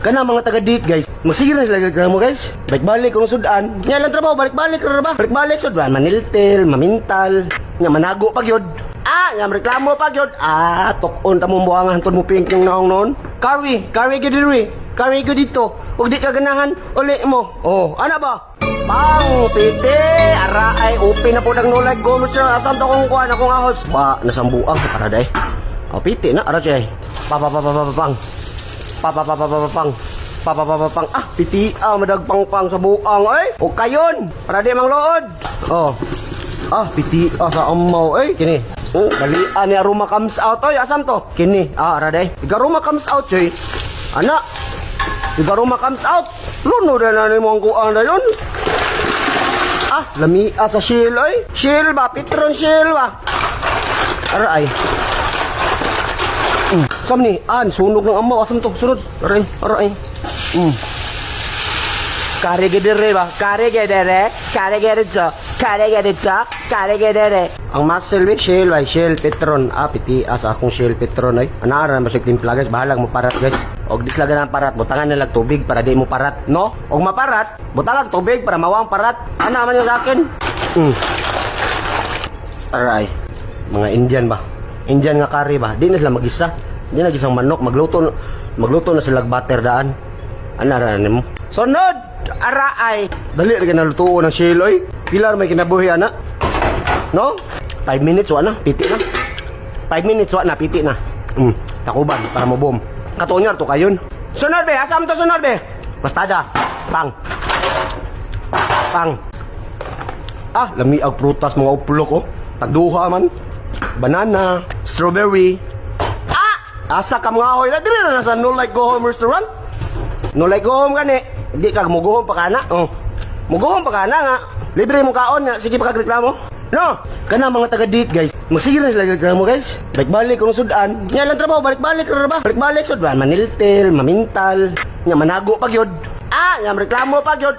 Kana mga taga-date guys, masigil na sila gagawin mo guys. Balik-balik kung sudan. Nga lang trabaho, balik-balik ra ba? Balik-balik sudan, maniltel, mamintal, nga manago pag yod. Nga reklamo pag yod. Tukon ta mo buhangan ton mo pink yung naong noon. Kari gidiri. Kari ko dito. Ug di ka ganahan, uli mo. Ana ba? Pang piti, ara ay open na po ng no like go sir. Asam to kung kuan akong ahos. Ba nasambuang para day. Piti na ara jay. Pang. Piti madagpang sa buang o kayon para di mang lood. Piti sa amaw kini. Dalian ni aroma comes out asam to. Kini ara day. Aroma comes out joy. Ana. Aroma comes out. Luno na ni mo ang kuang dayon. Lami sa shield Shield ba? Petron shield ba? Ara ay. Sam ni, sunog ng amaw. Asam to, sunod. Aray. Kare gedere ba? Kare gedere. Ang muscle be, shell, petron. Piti, sa akong shell, petron Anaara na masig timpla guys. Bahalag mo parat guys. Og dislagan ng parat, butangan nilag tubig para di mo parat. No? Og maparat, butangan tubig para mawang parat. Ana man yung sa akin. Aray. Mga Indian ba? Indian nga kari ba? Di na sila mag-isa. Di na gisang manok. Magluto na sila butter daan. Anaranin mo. Sunod! Araay! Dali rin ka nalutuo ng shiloy. Pilar may kinabuhi, ana. No? 5 minutes, wa na. Piti na. 5 minutes, wa na. Piti na. Takuban, para mo boom. Katunyar to kayon. Sunod, be. Asam to sunod, be. Bastada. Pang. Lami ang prutas, mga uplok, Tagduha man. Banana, strawberry. Asa ka mga hoy. Dili na sa No Like Go Home restaurant. No Like Go Home gani. Di ka muguhom pa kana. Muguhom pa kana nga. Libre mo kaon nga. Sige pa kagreklamo. No. Kana mga taga-date guys. Masigil na sila gagawin mo guys. Balik-balik kung sudan. Nga lang trabaho. Balik-balik ra ba? Balik-balik sudan. Maniltel, mamintal. Nga manago pag yod. Nga reklamo pag yod.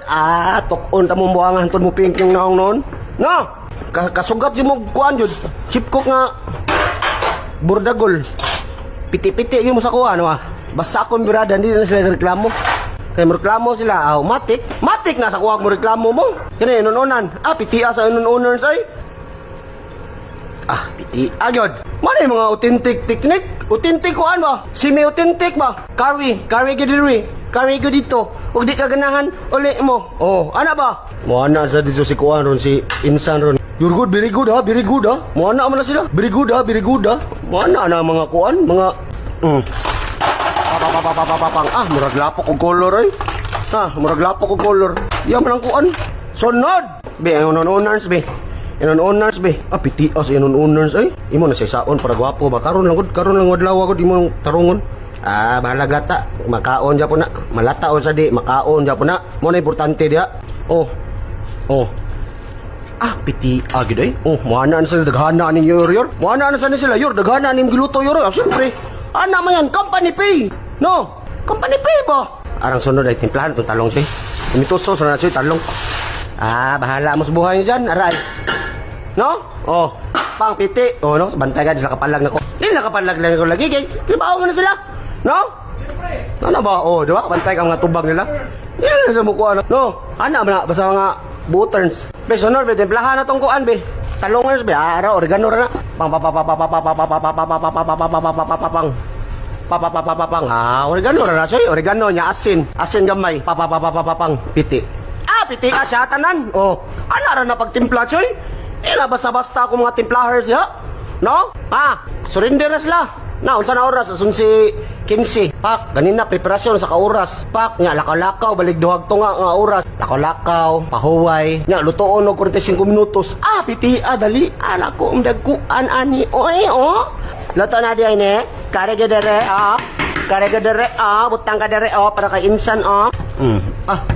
Tukon ta mo buhangan ton mo pink yung naong noon. No. Kasugap yung mo kuan yun. Hipkok nga burdagol. Piti-piti yung mo sa kuan Basta akong birada, hindi na sila reklamo. Kaya reklamo sila, matik na sa kuwag mo reklamo mo. Kaya inununan, piti sa inununan say. Piti yun. Mana yung mga authentic technique? Authentic kuan ba? Semi-authentic ba? Kari gidiri. Kari ko dito. Huwag di ka ganahan, uli mo. Ana ba? Muana sa dito si kuan ron, si Insan ron. You're good, very good very good Muana man na sila, very good Muana na mga kuan, mga murag lapok og color murag lapok og color. Man ang kuan. Sunod. Be, inununners be. Piti sa inununners Imo na saon para gwapo ba? Karon lang adlaw gud imo tarungon. Bahala gata. Makaon ja po na. Malata o sa di, makaon ja po na. Mo na importante dia. Piti gid muana na sila daghana ning yor. Muana na sila yor daghana ning giluto yor. Siyempre, ana man yan, company pay. No, company pay ba? Arang sunod ay timplahan itong talong siya. Imituso sa natin talong. Bahala mo sa buhay niyo dyan, aray. No? Pang piti. No? Bantay ka, sa kapalag na ko. Hindi na kapalag lang ako lagi. Kibaw mo na sila. No? Ano ba? Diba? Bantay ka mga tubag nila. Hindi na sa mukha. No? Ana ba na? Basta mga buttons. Be, sunod, be. Templahan na tong kuan, be. Talongers, be. Oregano na. Oregano na siya. Oregano niya, asin. Asin gamay. Piti. Piti ka siya, tanan. Ana na pagtimpla, choy. Basta-basta ako mga templahers, ya. No? Surrender na sila. Unsa na oras? Asun si 15. Pak, ganina preparasyon sa kauras. Pak, nga lakaw-lakaw, balik duhag to nga oras. Lakaw-lakaw, pahuway. Nga, lutoon og 45 minutos. Piti, dali. Ko, umdagkuan, ani. Luto na diyan, Kare gedere, butang ka dere, para kay Insan,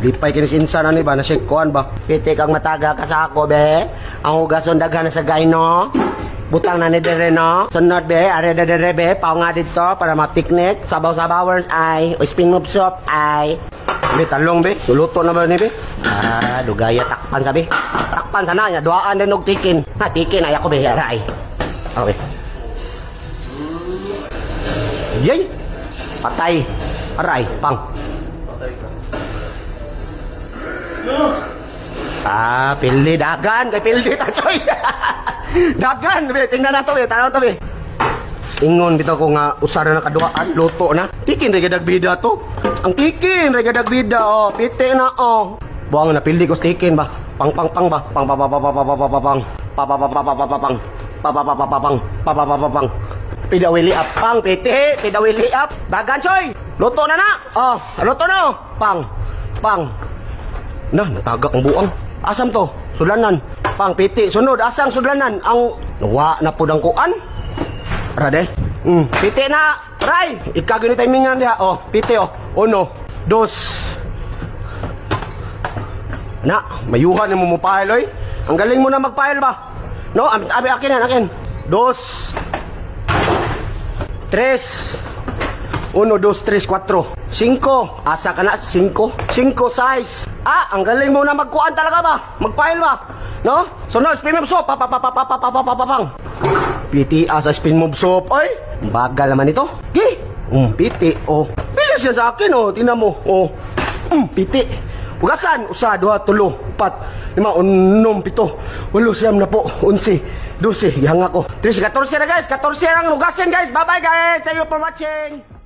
lipay kinis Insan, ano ba? Nasikuan ba? Piti kang mataga ka sa ako, be. Ang hugason daghan na sa gayno. Butang na ni dere, no? Sunod, be. Are dere, be. Pao nga dito para matiknik. Sabaw-sabawers, o spin move soup, Be, talong, be. Luto na ba ni, be? Dugaya, takpan sabi. Takpan sana niya. Duaan din og tikin. Tikin, ay ako, be. Aray. Okay. Yay! Patay. Aray, pang. Pildi dagan kay pildi ta choy. Dagan, be, tingnan nato be, tanaw to be. Ingon bitaw ko nga usara na kaduaan, luto na. Tikin ra gadag bida to. Ang tikin ra gadag bida oh, piti na oh. Buang na pildi ko sa tikin ba. Pang ba. Pang pa pa pa pa pa pa pa pang. Pa pa pa pa pa pa pa pang. Pa pa pa pa pa pang. Pa pa pa pa pang. Pidawili up pang piti, pidawili up. Dagan choy. Luto na na. Oh, luto na oh. Pang. Natagak ang buang. Asam to? Sudlanan. Pang piti. Sunod, asang sudlanan? Ang nawa na po ng kuan. Rade? Piti na. Ray! Ikaw gini timingan niya. Oh, piti oh. 1, 2. Mayuhan mo mupahil oy. Ang galing mo na magpahil ba? No, abi akin yan, akin. 2. 3. 1, 2, 3, 4. 5. Asa ka na? 5. 5 size. Ang galing mo na magkuan talaga ba? Magfile ba? No? So no, spin move soap. Papang. Piti sa spin move soap. Oy, bagal naman ito. Gi. Piti. Oh. Bilis yan sa akin oh. Tingnan mo. Oh. Piti. Hugasan. 1, 2, 3, 4, 5, 6, 7, 8, 9, 10, 11, 12. Ihang ako. 13, 14 na guys. 14 ang hugasin guys. Bye bye guys. Thank you for watching.